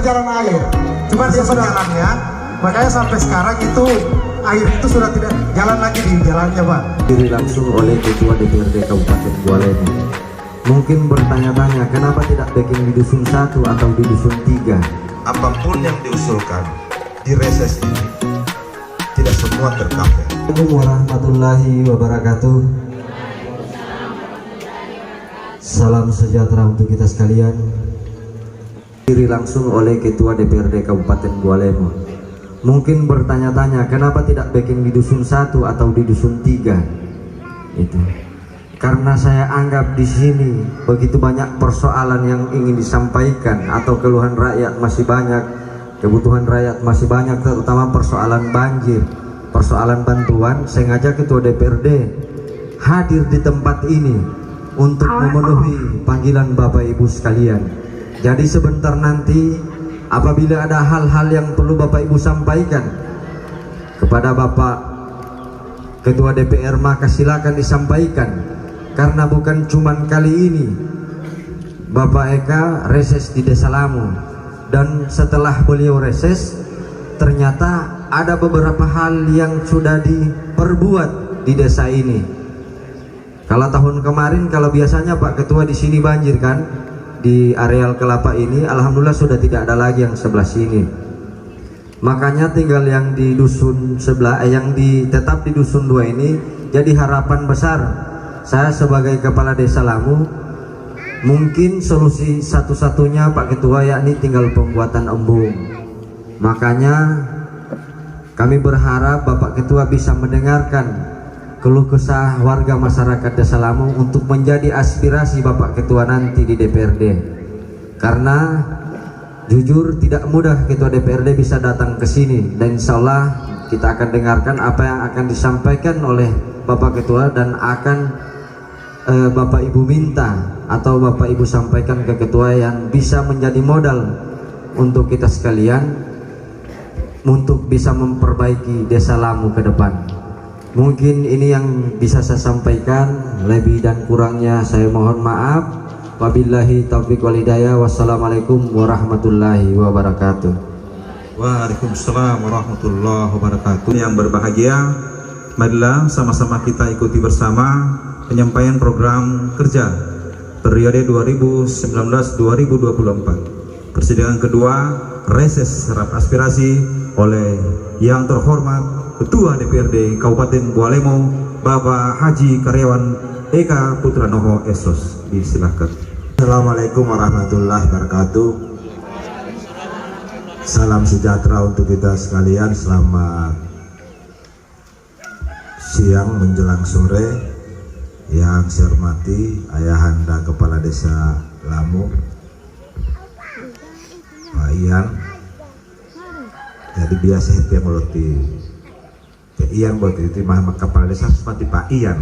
jalan air. Cuma dia jalannya, makanya sampai sekarang itu air itu sudah tidak jalan lagi di jalannya, Pak. Diri langsung oleh Ketua DPRD Kabupaten Bualemo. Mungkin bertanya-tanya kenapa tidak bikin di dusun 1 atau di dusun 3. Apapun yang diusulkan di reses ini tidak semua tercapai. Assalamualaikum warahmatullahi wabarakatuh. Salam sejahtera untuk kita sekalian. Diri langsung oleh Ketua DPRD Kabupaten Bualemo. Mungkin bertanya-tanya kenapa tidak bikin di dusun 1 atau di dusun 3. Itu karena saya anggap di sini begitu banyak persoalan yang ingin disampaikan atau keluhan rakyat masih banyak, kebutuhan rakyat masih banyak, terutama persoalan banjir, persoalan bantuan. Sengaja Ketua DPRD hadir di tempat ini untuk memenuhi panggilan Bapak Ibu sekalian. Jadi sebentar nanti apabila ada hal-hal yang perlu Bapak Ibu sampaikan kepada Bapak Ketua DPR, maka silakan disampaikan. Karena bukan cuman kali ini Bapak Eka reses di Desa Lamu, dan setelah beliau reses ternyata ada beberapa hal yang sudah diperbuat di desa ini. Kalau tahun kemarin, kalau biasanya Pak Ketua di sini banjir kan, di areal Kelapa ini, alhamdulillah sudah tidak ada lagi yang sebelah sini. Makanya tinggal yang di dusun sebelah, tetap di dusun 2 ini. Jadi harapan besar saya sebagai Kepala Desa Lamu, mungkin solusi satu-satunya Pak Ketua yakni tinggal pembuatan embung. Makanya kami berharap Bapak Ketua bisa mendengarkan keluh kesah warga masyarakat Desa Lamu untuk menjadi aspirasi Bapak Ketua nanti di DPRD. Karena jujur tidak mudah Ketua DPRD bisa datang ke sini, dan insya Allah kita akan dengarkan apa yang akan disampaikan oleh Bapak Ketua, dan akan Bapak Ibu minta atau Bapak Ibu sampaikan ke Ketua yang bisa menjadi modal untuk kita sekalian untuk bisa memperbaiki Desa Lamu ke depan. Mungkin ini yang bisa saya sampaikan, lebih dan kurangnya saya mohon maaf. Wabillahi taufiq wal hidayah. Wassalamualaikum warahmatullahi wabarakatuh. Waalaikumsalam warahmatullahi wabarakatuh. Yang berbahagia, marilah sama-sama kita ikuti bersama penyampaian program kerja periode 2019-2024. Persidangan kedua reses serap aspirasi oleh yang terhormat Ketua DPRD Kabupaten Bualemo, Bapak Haji Karyawan Eka Putranoho Esos. Silakan. Assalamualaikum warahmatullahi wabarakatuh. Salam sejahtera untuk kita sekalian. Selamat siang menjelang sore. Yang saya hormati Ayahanda Kepala Desa Lamu, Pak Ian. Jadi biasa itu yang meloti Pak Ian buat itu mah Kepala Desa seperti Pak Ian.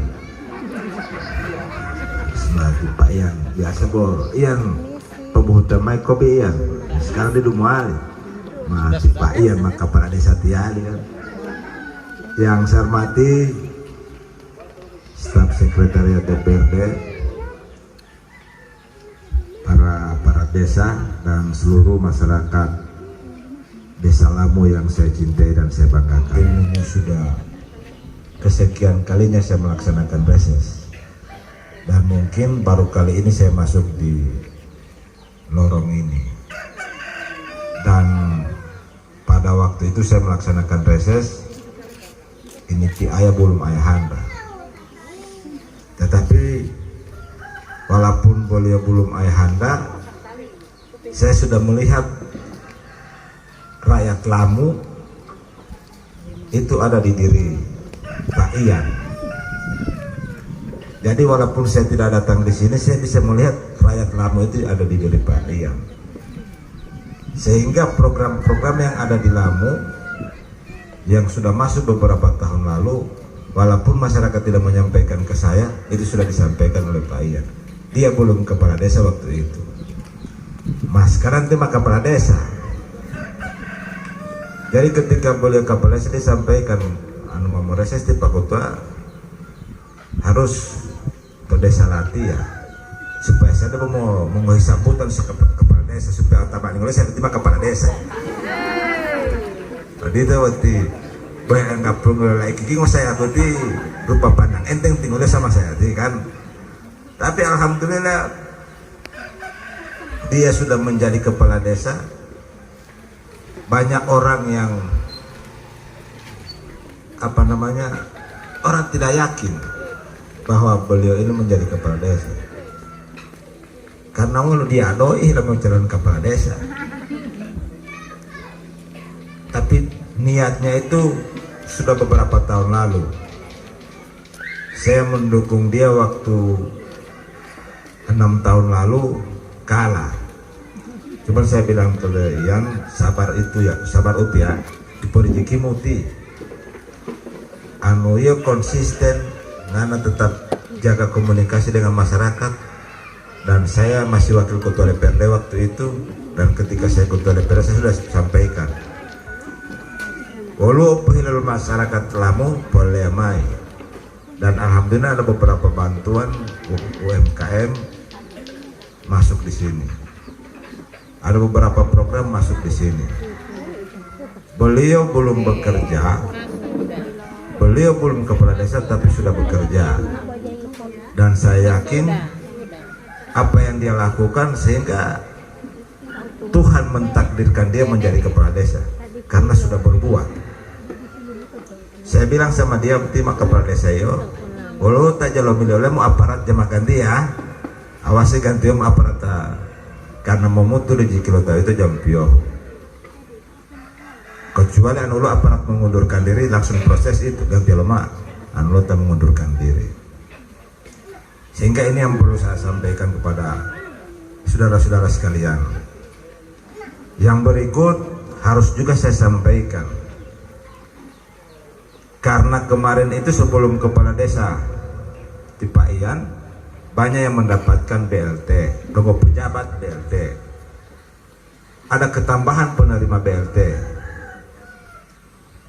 Seperti Pak Ian biasa bo Ian pembuatan mai kopi Ian. Sekarang dia Dumuali masih Pak Ian mah Kepala Desa Tiali kan. Yang saya hormati staf sekretariat DPRD, para desa dan seluruh masyarakat Desa Lamu yang saya cintai dan saya banggakan. Ini sudah kesekian kalinya saya melaksanakan reses, dan mungkin baru kali ini saya masuk di lorong ini. Dan pada waktu itu saya melaksanakan reses ini Ki Ayah belum Ayahanda. Tetapi walaupun beliau belum Ayahanda, saya sudah melihat rakyat Lamu itu ada di diri Pak Ian. Jadi walaupun saya tidak datang di sini, saya bisa melihat rakyat Lamu itu ada di diri Pak Ian. Sehingga program-program yang ada di Lamu yang sudah masuk beberapa tahun lalu, walaupun masyarakat tidak menyampaikan ke saya, itu sudah disampaikan oleh Pak Ian. Dia belum kepala desa waktu itu. Mas sekarang dia kepala desa. Jadi ketika beliau kepala desa disampaikan mau reses di Pak Ketua harus ke desa Lati ya, supaya saya mau sambutan kepala desa supaya tambah oleh saya tiba kepala desa. Jadi itu waktu banyak nggak perlu lagi kiki saya waktu rupa pandang enteng tinggalnya sama saya kan. Tapi alhamdulillah dia sudah menjadi kepala desa. Banyak orang yang orang tidak yakin bahwa beliau ini menjadi kepala desa. Karena kalau dia doi lah mau calon kepala desa. Tapi niatnya itu sudah beberapa tahun lalu. Saya mendukung dia waktu 6 tahun lalu kalah. Cuman saya bilang ke yang sabar itu ya, sabar up ya. Diperjeki muti. Anu ya konsisten, ngana tetap jaga komunikasi dengan masyarakat. Dan saya masih wakil ketua DPRD waktu itu, dan ketika saya ketua DPRD saya sudah sampaikan. Walau pihilal masyarakat lamu boleh mai. Dan alhamdulillah ada beberapa bantuan UMKM masuk di sini. Ada beberapa program masuk di sini. Beliau belum bekerja, beliau belum kepala desa tapi sudah bekerja. Dan saya yakin apa yang dia lakukan sehingga Tuhan mentakdirkan dia menjadi kepala desa karena sudah berbuat. Saya bilang sama dia, "Tima kepala desa yo, walau tak jalo milih mau aparat jama ganti ya, awasi ganti om aparat karena memutu di kilo tahu itu jam pio. Kecuali anu lo aparat mengundurkan diri langsung proses itu ganti lemak, anu lo tak mengundurkan diri. Sehingga ini yang perlu saya sampaikan kepada saudara-saudara sekalian. Yang berikut harus juga saya sampaikan. Karena kemarin itu sebelum kepala desa di Pak Ian, banyak yang mendapatkan BLT, logo pejabat BLT. Ada ketambahan penerima BLT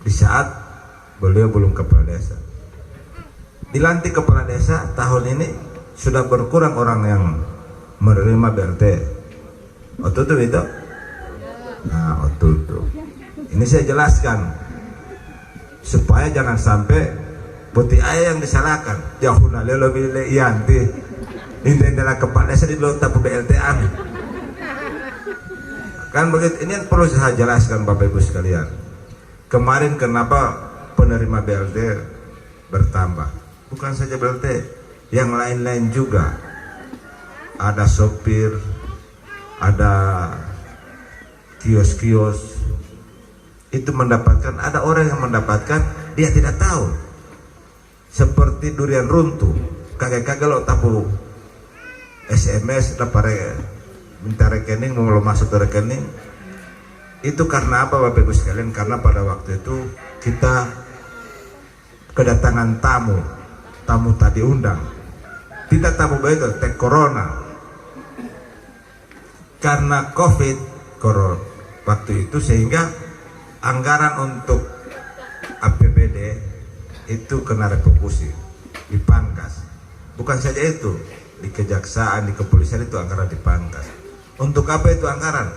di saat beliau belum kepala desa. Dilantik kepala desa tahun ini sudah berkurang orang yang menerima BLT. Otutu itu? Nah, otutu. Ini saya jelaskan supaya jangan sampai putih ayah yang disalahkan. Jauh nale lebih leyanti. Ini adalah kepala desa di lota BLT-an. Kan begitu. Ini yang perlu saya jelaskan Bapak Ibu sekalian. Kemarin kenapa penerima BLT bertambah? Bukan saja BLT, yang lain-lain juga. Ada sopir, ada kios-kios. Itu mendapatkan, ada orang yang mendapatkan dia tidak tahu, seperti durian runtuh, kakek-kakek lo tahu SMS dapat minta rekening, mau lo masuk ke rekening. Itu karena apa Bapak Ibu sekalian? Karena pada waktu itu kita kedatangan tamu tak diundang, tidak tamu begitu tek corona, karena COVID corona waktu itu, sehingga anggaran untuk APBD itu kena refokusi, dipangkas. Bukan saja itu, di kejaksaan, di kepolisian itu anggaran dipangkas. Untuk apa itu anggaran?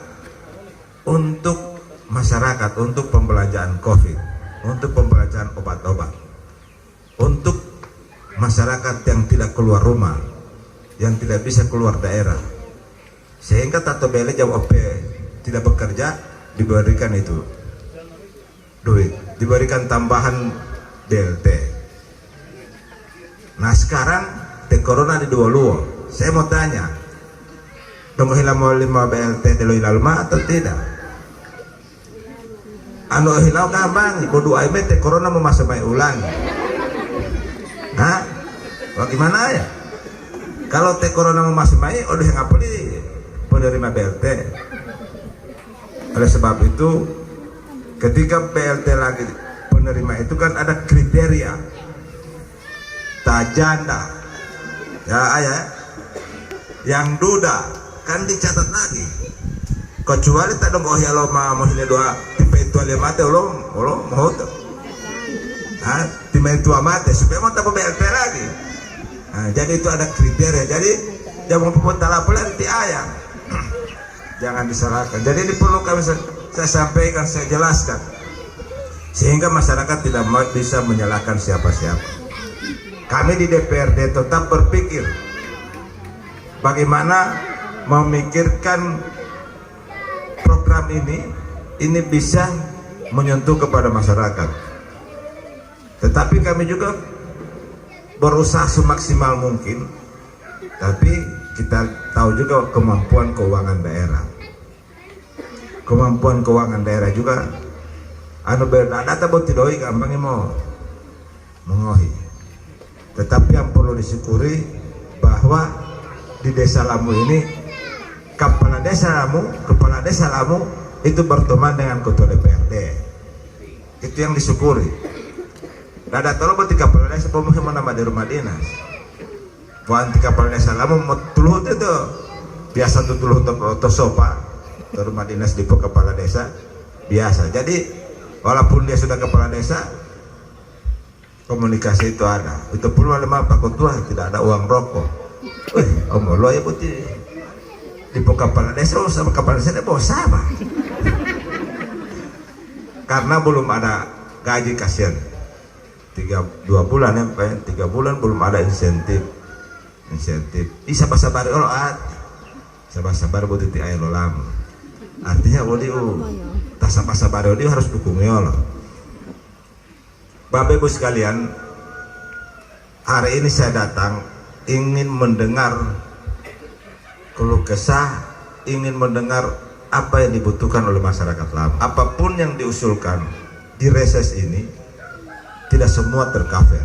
Untuk masyarakat, untuk pembelanjaan COVID, untuk pembelanjaan obat-obat, untuk masyarakat yang tidak keluar rumah, yang tidak bisa keluar daerah. Sehingga Tato Bele jauh OP tidak bekerja, diberikan itu duit, diberikan tambahan BLT. Nah sekarang te corona di dua luo. Saya mau tanya, dong hilang mau 5 BLT di lima atau tidak? Anu hilang gampang, bodoh aime te corona mau masa mai ulang. Hah? Bagaimana ya? Kalau te corona mau masa mai, udah yang apeli penerima BLT. Oleh sebab itu, ketika BLT lagi penerima itu kan ada kriteria tak janda ya ayah, yang duda kan dicatat lagi, kecuali tak dong oh ya lo mau doa tipe itu alia mate lo mau tuh tipe itu amate supaya mau tambah BLT lagi. Nah, jadi itu ada kriteria, jadi jangan pun tak lapor nanti ayah. jangan disalahkan. Jadi ini perlu saya sampaikan, saya jelaskan, sehingga masyarakat tidak bisa menyalahkan siapa-siapa. Kami di DPRD tetap berpikir bagaimana memikirkan program ini bisa menyentuh kepada masyarakat. Tetapi kami juga berusaha semaksimal mungkin, tapi kita tahu juga kemampuan keuangan daerah. Kemampuan keuangan daerah juga data botidoi gampangnya mau mengohi. Tetapi yang perlu disyukuri bahwa di Desa Lamu ini kepala desa Lamu itu berteman dengan ketua DPRD. Itu yang disyukuri. Ada tolong berarti kepala desa pemukiman nama di rumah dinas. Wanti kepala desa Lamu tuluh itu biasa tuh tuluh sopa di rumah dinas di kepala desa biasa. Jadi walaupun dia sudah kepala desa, komunikasi itu ada. Itu pun malam Pak Ketua tidak ada uang rokok. Om lo ya putih di kepala desa sama kepala desa bawa sama. Karena belum ada gaji, kasihan. 2 bulan ya, 3 bulan belum ada insentif. Bisa sabar kalau sabar buat ti ayo lam. Artinya tak sabar dia harus dukungnya loh. Bapak Ibu sekalian, hari ini saya datang ingin mendengar keluh kesah, ingin mendengar apa yang dibutuhkan oleh masyarakat Lamu. Apapun yang diusulkan di reses ini tidak semua tercover.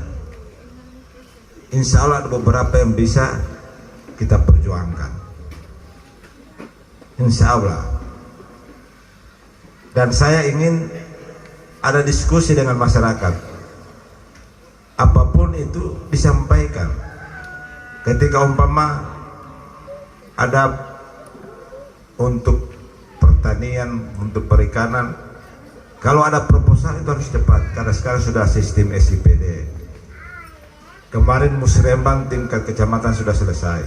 Insya Allah ada beberapa yang bisa kita perjuangkan, insya Allah. Dan saya ingin ada diskusi dengan masyarakat. Apapun itu disampaikan. Ketika umpama ada untuk pertanian, untuk perikanan, kalau ada proposal itu harus cepat, karena sekarang sudah sistem SIPD. Kemarin musrembang tingkat kecamatan sudah selesai.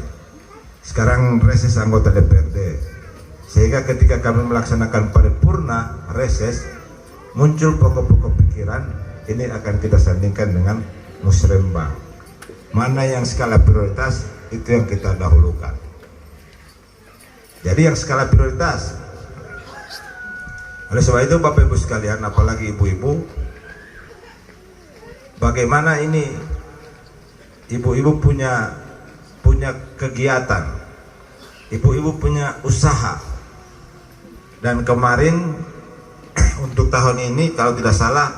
Sekarang reses anggota DPRD. Sehingga ketika kami melaksanakan paripurna reses, muncul pokok-pokok pikiran, ini akan kita sandingkan dengan musrembang. Mana yang skala prioritas, itu yang kita dahulukan. Jadi yang skala prioritas. Oleh sebab itu Bapak Ibu sekalian, apalagi ibu-ibu, bagaimana ini ibu-ibu punya kegiatan, ibu-ibu punya usaha. Dan kemarin untuk tahun ini kalau tidak salah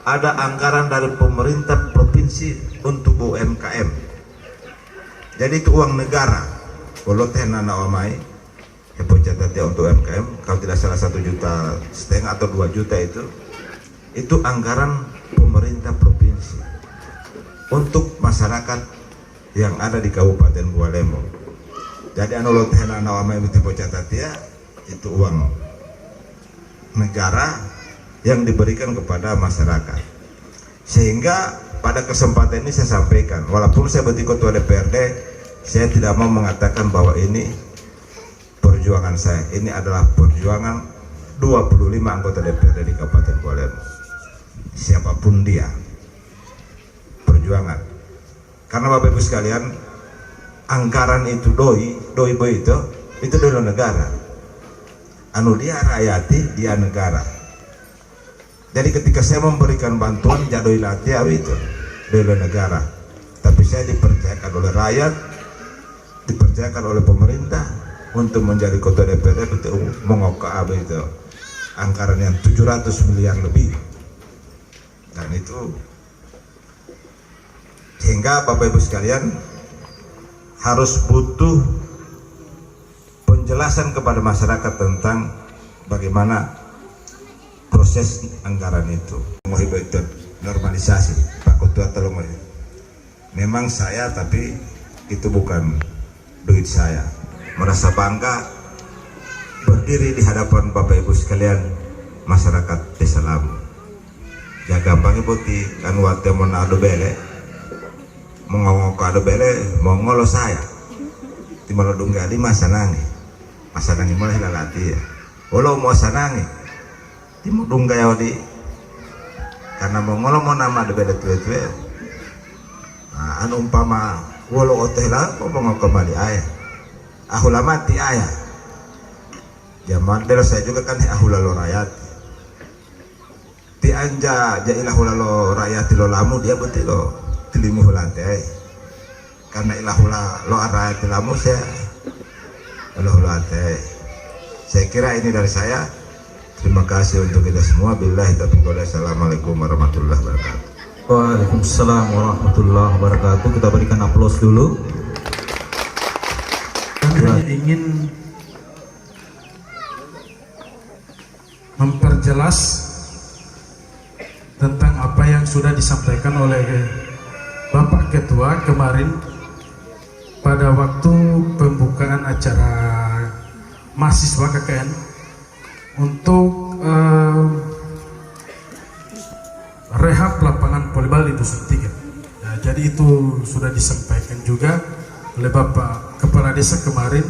ada anggaran dari pemerintah provinsi untuk UMKM. Jadi itu uang negara. Kalau tenana omai catatan untuk UMKM, kalau tidak salah 1,5 juta atau 2 juta itu anggaran pemerintah provinsi untuk masyarakat yang ada di Kabupaten Bualemo. Jadi anu lo tenana omai itu uang negara yang diberikan kepada masyarakat. Sehingga pada kesempatan ini saya sampaikan, walaupun saya berarti ketua DPRD, saya tidak mau mengatakan bahwa ini perjuangan saya. Ini adalah perjuangan 25 anggota DPRD di Kabupaten Bualemo. Siapapun dia, perjuangan. Karena Bapak Ibu sekalian, anggaran itu doi itu dari negara. Anu dia rakyati, dia negara. Jadi ketika saya memberikan bantuan jadoi latih itu dari negara, tapi saya dipercayakan oleh rakyat, dipercayakan oleh pemerintah untuk menjadi ketua DPRD itu mengoka itu anggaran yang 700 miliar lebih. Dan itu sehingga Bapak Ibu sekalian harus butuh penjelasan kepada masyarakat tentang bagaimana proses anggaran itu. Itu normalisasi Pak Ketua tolong. Memang saya, tapi itu bukan duit saya. Merasa bangga berdiri di hadapan Bapak Ibu sekalian masyarakat Desa Lamu. Ya gampangnya putih kan waktu mau ado bele, mau ngomong ado bele, mau ngolo saya. Di Malodunggali masa nangi. masanangi mulai lalati ya walau mau sanangi timudung gaya di karena mau ngolo mau nama de beda tuwe anu umpama walau oteh lah kok mau kembali ayah ahula mati ayah zaman dulu saya juga kan ahula lo rakyat ti anja ja ilahula lo rakyat lo lamu dia betul lo tilimu lantai karena ilahula lo rakyat lamu saya lo lantai saya kira ini dari saya. Terima kasih untuk kita semua. Billahi taufiq wal hidayah. Assalamualaikum warahmatullahi wabarakatuh. Waalaikumsalam warahmatullahi wabarakatuh. Kita berikan aplaus dulu. Kami ingin memperjelas tentang apa yang sudah disampaikan oleh Bapak Ketua kemarin pada waktu pembukaan acara mahasiswa KKN untuk rehab lapangan volleyball di Dusun 3. Ya, jadi itu sudah disampaikan juga oleh Bapak Kepala Desa kemarin.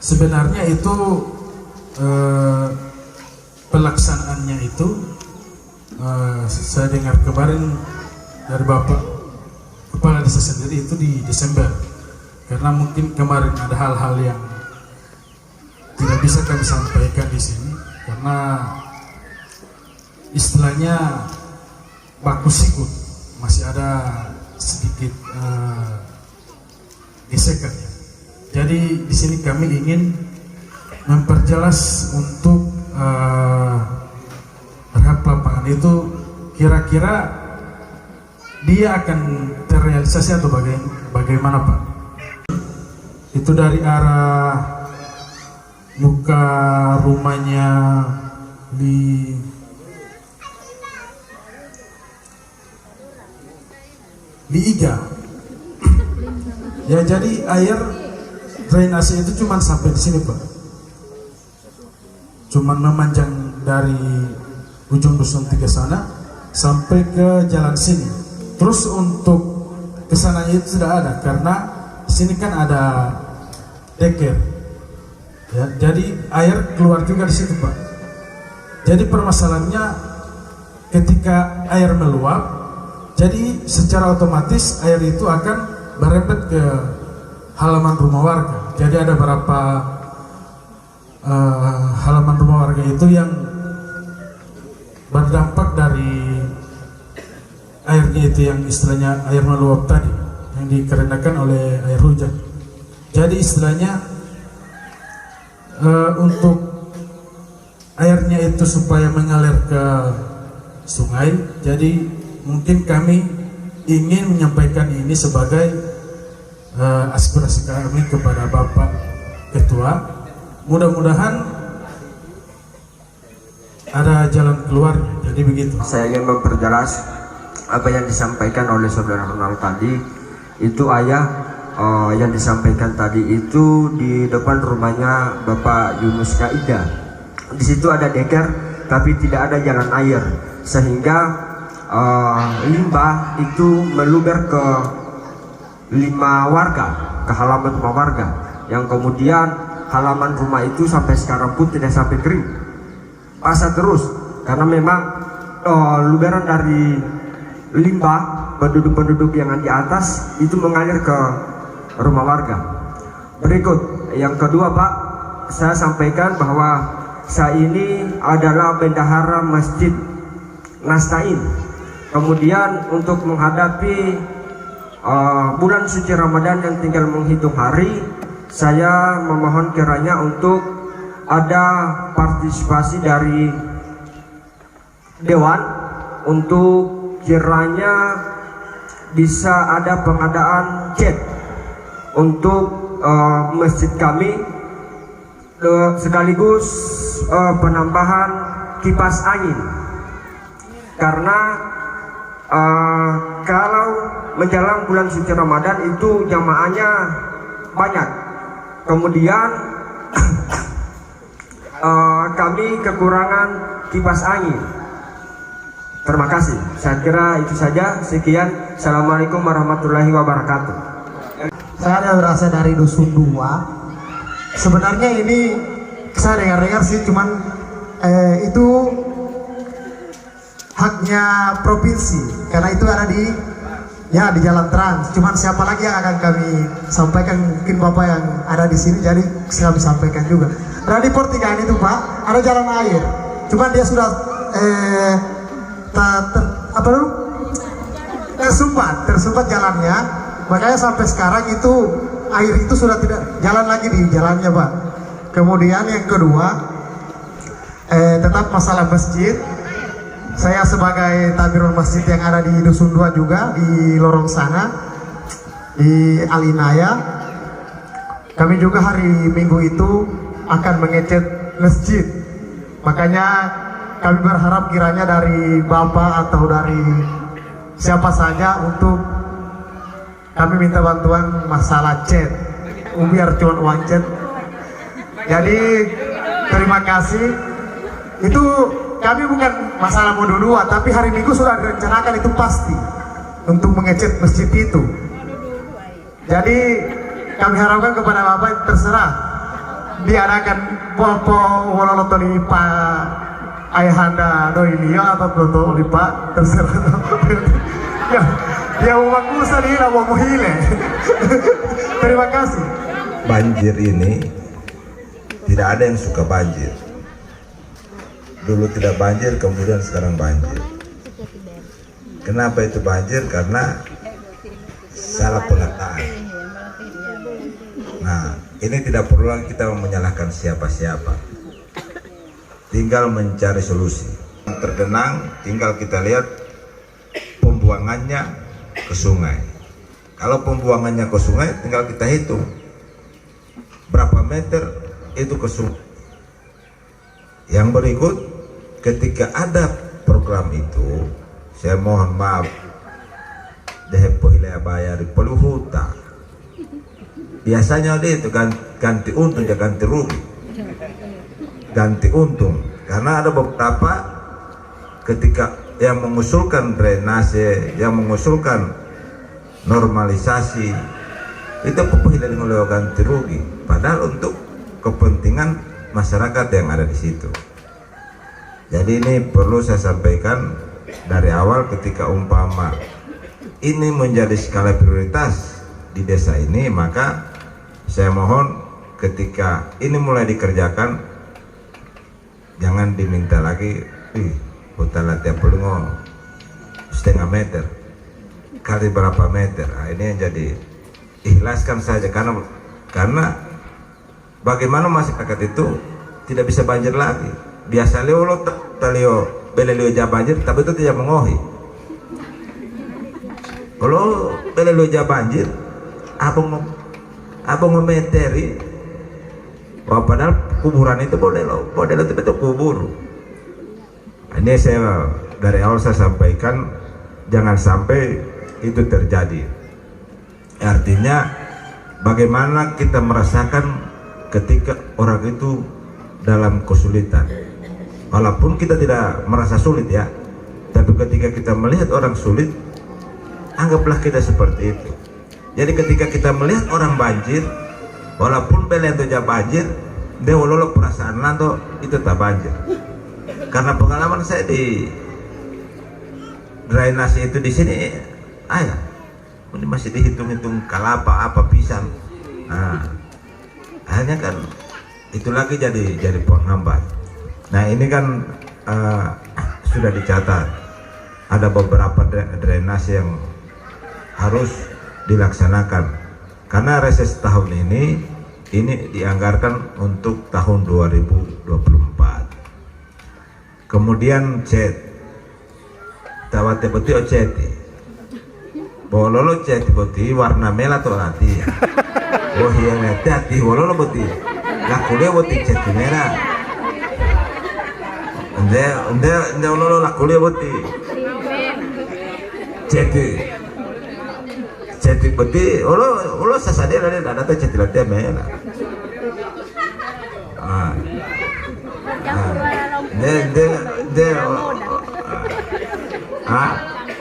Sebenarnya itu pelaksanaannya itu saya dengar kemarin dari Bapak Kepala Desa sendiri itu di Desember, karena mungkin kemarin ada hal-hal yang tidak bisa kami sampaikan di sini karena istilahnya baku sikut masih ada sedikit gesekan. Jadi di sini kami ingin memperjelas untuk rehab lapangan itu kira-kira dia akan terrealisasi atau bagaimana Pak? Itu dari arah muka rumahnya di Iga ya, jadi air drainase itu cuma sampai di sini Pak, cuma memanjang dari ujung Dusun 3 sana sampai ke jalan sini. Terus untuk kesananya itu tidak ada karena di sini kan ada deker. Ya, jadi air keluar juga di situ Pak. Jadi permasalahannya ketika air meluap, jadi secara otomatis air itu akan merembet ke halaman rumah warga. Jadi ada beberapa halaman rumah warga itu yang berdampak dari airnya itu yang istilahnya air meluap tadi yang dikarenakan oleh air hujan. Jadi istilahnya untuk airnya itu supaya mengalir ke sungai, jadi mungkin kami ingin menyampaikan ini sebagai aspirasi kami kepada Bapak Ketua. Mudah-mudahan ada jalan keluar. Jadi begitu. Saya ingin memperjelas apa yang disampaikan oleh saudara Ronald tadi. Itu ayah yang disampaikan tadi itu di depan rumahnya Bapak Yunus Kaida. Di situ ada deker, tapi tidak ada jalan air, sehingga limbah itu meluber ke 5 warga, ke halaman rumah warga, yang kemudian halaman rumah itu sampai sekarang pun tidak sampai kering, basah terus karena memang luberan dari limbah penduduk-penduduk yang di atas itu mengalir ke rumah warga. Berikut yang kedua Pak, saya sampaikan bahwa saya ini adalah bendahara Masjid Nastain. Kemudian untuk menghadapi bulan suci Ramadan yang tinggal menghitung hari, saya memohon kiranya untuk ada partisipasi dari Dewan untuk kiranya bisa ada pengadaan cat untuk masjid kami, sekaligus penambahan kipas angin, karena kalau menjelang bulan suci Ramadan itu jamaahnya banyak, kemudian kami kekurangan kipas angin. Terima kasih, saya kira itu saja. Sekian, Assalamualaikum warahmatullahi wabarakatuh. Saya berasal dari Dusun 2. Sebenarnya ini saya dengar-dengar sih, cuman itu haknya provinsi karena itu ada di Jalan Trans. Cuman siapa lagi yang akan kami sampaikan, mungkin Bapak yang ada di sini, jadi kami sampaikan juga. Nah, di pertigaan itu Pak ada jalan air, cuman dia sudah tersumbat jalannya, makanya sampai sekarang itu air itu sudah tidak jalan lagi di jalannya Pak. Kemudian yang kedua, tetap masalah masjid. Saya sebagai tabirul masjid yang ada di Dusun 2 juga, di lorong sana, di Alinaya, kami juga hari Minggu itu akan mengecat masjid. Makanya kami berharap kiranya dari Bapak atau dari siapa saja untuk kami minta bantuan masalah cat, biar cuma uang cat. Jadi terima kasih. Itu kami bukan masalah mau dulu, tapi hari Minggu sudah direncanakan itu pasti untuk mengecat masjid itu. Jadi kami harapkan kepada Bapak, terserah diadakan popo wololotoli Pak ayahanda doilio atau tolotoli Pak, terserah. Ya, dia mau makusa nih, mau muhile. Terima kasih. Banjir ini tidak ada yang suka banjir. Dulu tidak banjir, kemudian sekarang banjir. Kenapa itu banjir? Karena salah penataan. Nah, ini tidak perlu lagi kita menyalahkan siapa-siapa. Tinggal mencari solusi. Tergenang, tinggal kita lihat pembuangannya ke sungai. Kalau pembuangannya ke sungai, tinggal kita hitung berapa meter itu ke sungai. Yang berikut, ketika ada program itu, saya mohon maaf, dehepo hilaya bayar peluhuta. Biasanya dia itu ganti untung, jangan ganti rugi. Ganti untung, karena ada beberapa ketika yang mengusulkan drainase, yang mengusulkan normalisasi, itu pupihila dengan ganti rugi. Padahal untuk kepentingan masyarakat yang ada di situ. Jadi ini perlu saya sampaikan dari awal, ketika umpama ini menjadi skala prioritas di desa ini, maka saya mohon ketika ini mulai dikerjakan, jangan diminta lagi, hutan latihan pelungo setengah meter kali berapa meter. Nah, ini yang jadi ikhlaskan saja, karena bagaimana masyarakat itu tidak bisa banjir lagi. Biasa leo belelio banjir, tapi itu tidak mengohi. Kalau belelio banjir, apa ngometeri? Wah, padahal kuburan itu boleh itu kubur. Ini saya dari awal saya sampaikan, jangan sampai itu terjadi. Artinya bagaimana kita merasakan ketika orang itu dalam kesulitan. Walaupun kita tidak merasa sulit ya, tapi ketika kita melihat orang sulit, anggaplah kita seperti itu. Jadi ketika kita melihat orang banjir, walaupun belen itu banjir, dia wololo perasaan lanto itu tak banjir. Karena pengalaman saya di drainase itu di sini, ayah, ini masih dihitung-hitung kalapa apa pisang. Nah, akhirnya kan itu lagi jadi penghambat. Nah, ini kan sudah dicatat ada beberapa drainase yang harus dilaksanakan, karena reses tahun ini dianggarkan untuk tahun 2024. Kemudian cet tawate boti oceti bololo cet boti warna merah atau lati. Oh iya, hati bololo boti lakule boti cet merah. Ande ololo lakule boti ceti boti olo sasade ada tuh ceti latte mela.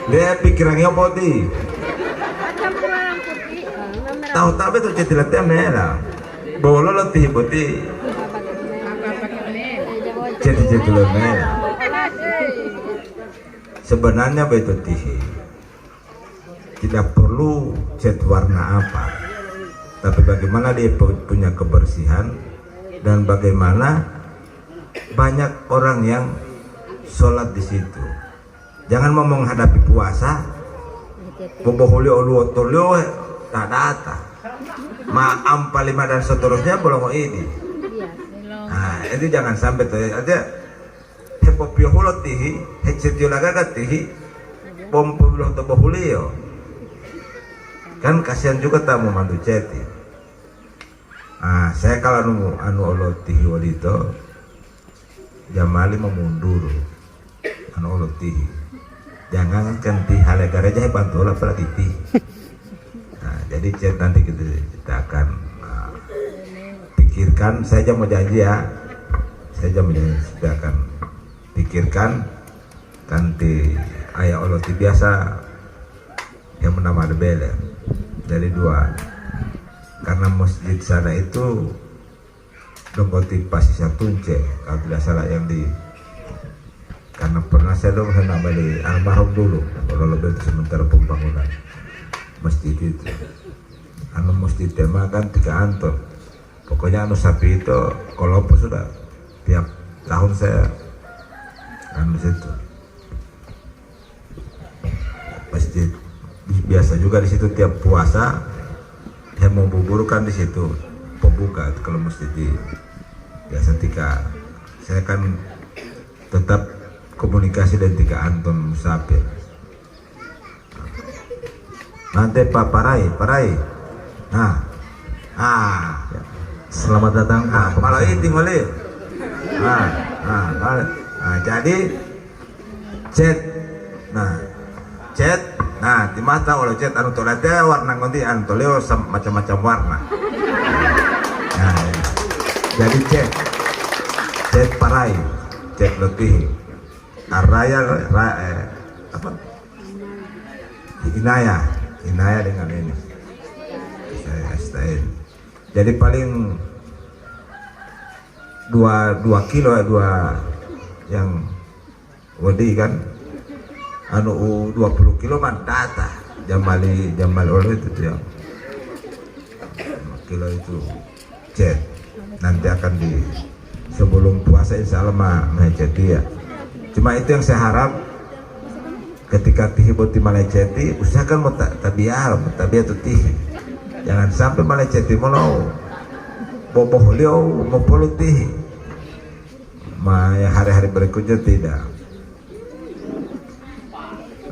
Dia pikirannya boti tahu itu ceti latte mela. bolo lo tihi putih jadi lomel. Sebenarnya betul tihi tidak perlu cat warna apa, tapi bagaimana dia punya kebersihan dan bagaimana banyak orang yang sholat di situ. Jangan mau menghadapi puasa bobohuli olu otolio tak data maam palima dan seterusnya bolong ini. Nah itu jangan sampai aja hepopio hulot tihi hecetio lagagat tihi pompo belum tobohulio kan kasihan juga tamu mandu ceti. Nah saya kalau nunggu anu olot tihi walito jamali memundur anu olot tihi jangan ganti hal gereja bantu olah apalagi tihi. Nah jadi cet nanti kita akan pikirkan. Saya mau janji ya, saya mau janji sudah akan pikirkan ganti ayah olot biasa yang bernama Debele dari dua, karena masjid sana itu dompoti pasisnya tunce kalau tidak salah yang di, karena pernah saya dong saya balik almarhum dulu kalau lebih sementara pembangunan masjid itu anu masjid tema kan 3 anton pokoknya anu sapi itu kalau apa sudah tiap tahun saya anu situ masjid biasa juga di situ tiap puasa saya mau buburkan di situ pembuka kalau masjid di biasa 3 saya kan tetap komunikasi dan 3 anton musafir. Nanti Pak Parai nah Selamat datang Pak. malah itu boleh jadi cet di mata oleh cet anu tolete warna ngonti anu toleo macam-macam warna. Nah jadi cet parai cet letih araya apa inaya dengan ini saya STN. Jadi paling 2 kilo yang wedi kan anu 20 kilo man data jamali oleh itu yang 5 kilo itu cet nanti akan di sebelum puasa insya Allah mah dia. Cuma itu yang saya harap ketika tihi boti maleceti usahakan mau tabial tuh tihi jangan sampai maleceti mau boboh liau mau polu tihi hari-hari berikutnya tidak.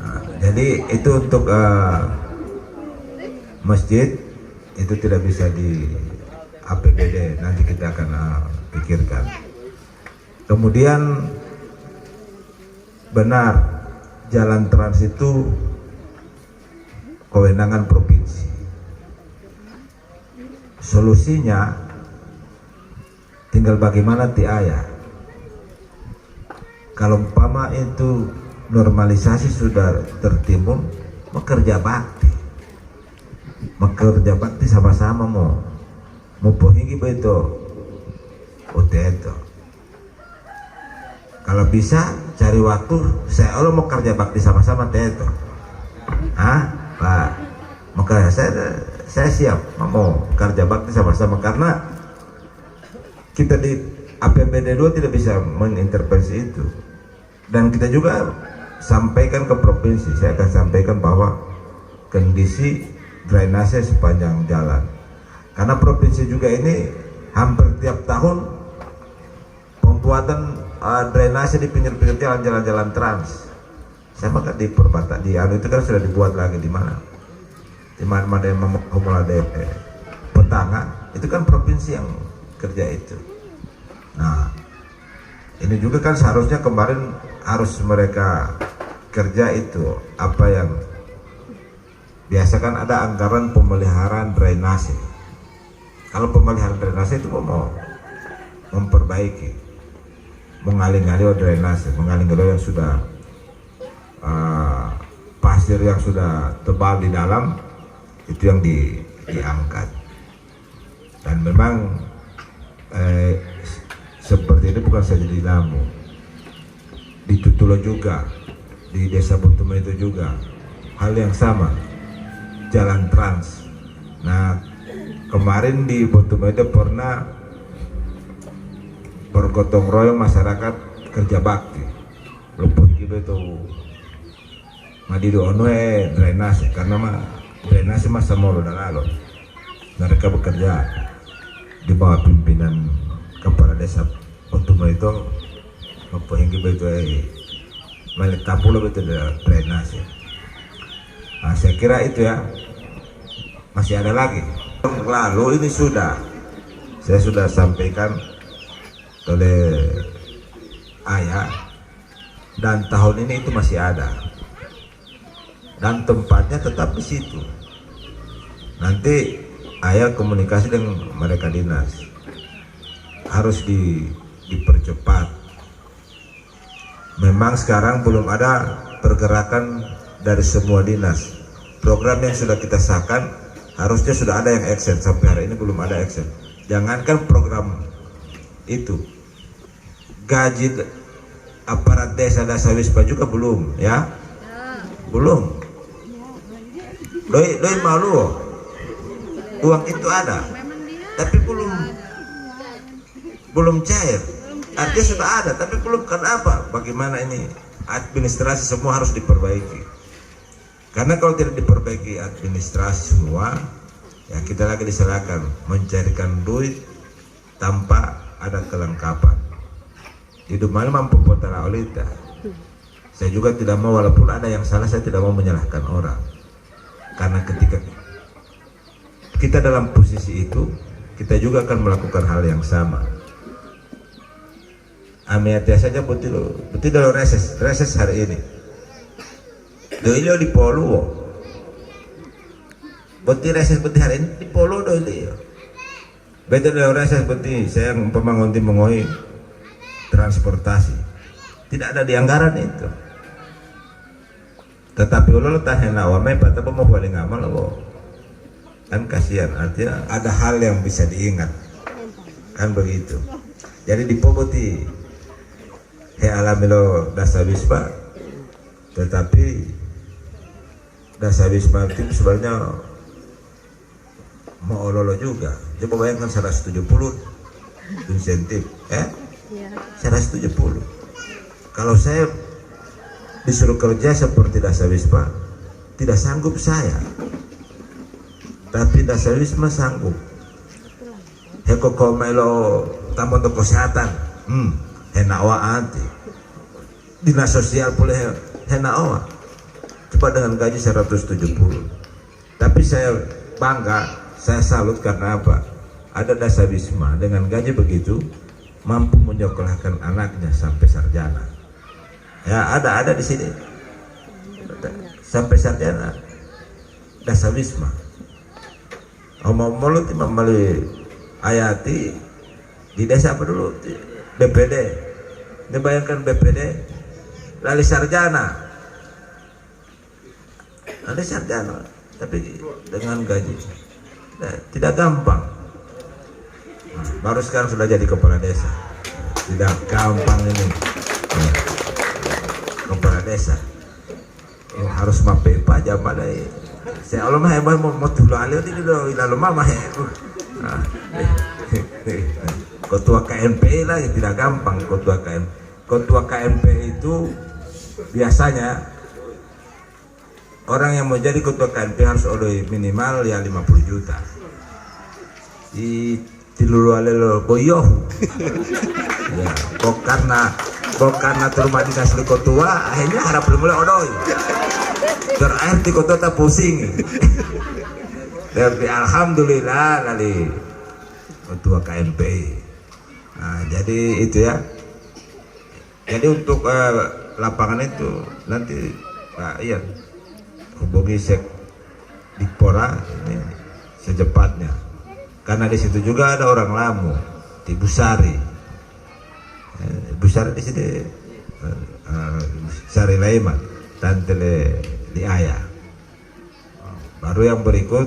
Nah, jadi itu untuk masjid itu tidak bisa di APBD, nanti kita akan pikirkan. Kemudian benar jalan trans itu kewenangan provinsi. Solusinya tinggal bagaimana tiaya. Kalau umpama itu normalisasi sudah tertimbun, bekerja bakti sama-sama mau pohingi begitu itu. Kalau bisa cari waktu saya mau kerja bakti sama-sama itu. Pak, maka saya siap mau kerja bakti sama-sama karena kita di APBD 2 tidak bisa mengintervensi itu. Dan kita juga sampaikan ke provinsi, saya akan sampaikan bahwa kondisi drainase sepanjang jalan. Karena provinsi juga ini hampir tiap tahun pembuatan drainase di pinggir-pinggir jalan-jalan trans. Saya maka di perbatasan di anu itu kan sudah dibuat lagi di mana yang memulai petanga itu kan provinsi yang kerja itu. Nah ini juga kan seharusnya kemarin harus mereka kerja itu apa yang biasa kan ada anggaran pemeliharaan drainase. Kalau pemeliharaan drainase itu mau memperbaiki, mengalir-ngalir drainase, mengalir-ngalir yang sudah pasir yang sudah tebal di dalam itu yang diangkat. Dan memang seperti ini bukan saja di Lamu, di Tutulo juga, di Desa Botume itu juga hal yang sama, jalan trans. Nah, kemarin di Botume itu pernah bergotong royong masyarakat kerja bakti, luput gitu itu madido ono drainase, karena drainase masa molo dalalo. Mereka bekerja di bawah pimpinan kepala desa Botume itu, mempunyai begitu balik tapulo betul drainase. Nah, saya kira itu ya, masih ada lagi. Lalu ini saya sudah sampaikan oleh ayah, dan tahun ini itu masih ada, dan tempatnya tetap di situ. Nanti ayah komunikasi dengan mereka dinas, harus dipercepat. Memang sekarang belum ada pergerakan dari semua dinas. Program yang sudah kita sahkan harusnya sudah ada yang action, sampai hari ini belum ada action. Jangankan program itu, gaji aparat desa Dasawispa juga belum, ya, belum. Doi malu, uang itu ada, tapi belum cair. Artinya sudah ada, tapi belum. Kenapa? Bagaimana ini? Administrasi semua harus diperbaiki. Karena kalau tidak diperbaiki administrasi semua, ya kita lagi diserahkan mencarikan duit tanpa ada kelengkapan. Hidup mana mampu potara olita. Saya juga tidak mau, walaupun ada yang salah, saya tidak mau menyalahkan orang. Karena ketika kita dalam posisi itu, kita juga akan melakukan hal yang sama. Amiatia saja betul reses hari ini. Doilio di Polu, betul reses betul hari ini di Polu doilio. Betul reses betul saya pemangonti mengoi transportasi, tidak ada di anggaran itu. Tetapi kalau tahan awamnya pada mau paling amal loh, kan kasihan. Artinya ada hal yang bisa diingat, kan begitu. Jadi di Poboti he alamilo Dasawispa, tetapi Dasawispa itu sebenarnya mau lolo juga. Coba bayangkan 170 insentif, 170. Kalau saya disuruh kerja seperti Dasawispa, tidak sanggup saya. Tapi Dasawispa sanggup. Heko komelo tambah untuk kesehatan, henawa anti. Dinas sosial boleh henawa. Coba dengan gaji 170. Tapi saya bangga, saya salut karena apa? Ada Dasawisma dengan gaji begitu mampu menyekolahkan anaknya sampai sarjana. Ya ada di sini sampai sarjana Dasawisma. Omong-omong lu melalui Ayati di desa apa dulu? BPD. Dibayangkan BPD lali sarjana. Ada sarjana, tapi dengan gaji tidak gampang. Nah, baru sekarang sudah jadi kepala desa, tidak gampang ini. Kepala desa harus mape pajak pada saya Allah mah hebat mau tuh alih itu do ilalu mama ketua KMP lah tidak gampang. Ketua KMP itu biasanya orang yang mau jadi ketua KMP harus odoi minimal ya 50 juta. Di tilulu alelo boyoh. Ya, kok karena terima dikasih ketua, akhirnya harap mulai odoi. Terakhir di kota tak pusing. Tapi alhamdulillah lali ketua KMP. Nah, jadi itu ya. Jadi untuk lapangan itu nanti Pak Ian hubungi Dikpora ini secepatnya, karena di situ juga ada orang Lamu di Busari. Busari di sini Sari Laiman Tantele di Ayah. Baru yang berikut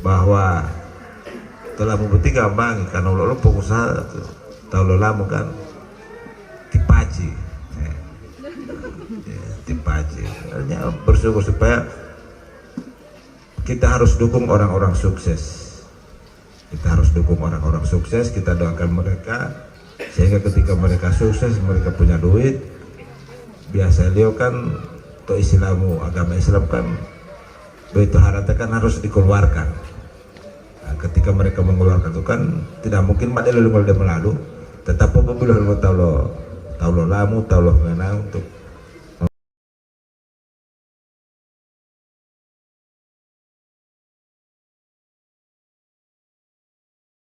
bahwa telah membukti gampang karena lo pengusaha tahu lo lama kan tipaci tipaci hanya bersyukur supaya kita harus dukung orang-orang sukses, kita harus dukung orang-orang sukses, kita doakan mereka sehingga ketika mereka sukses, mereka punya duit. Biasa dia kan to Islamu, agama Islam kan duit harta kan harus dikeluarkan. Nah, ketika mereka mengeluarkan itu kan tidak mungkin pada lalu melalu, tetap apabila tahu lo lamu tahu lo menang untuk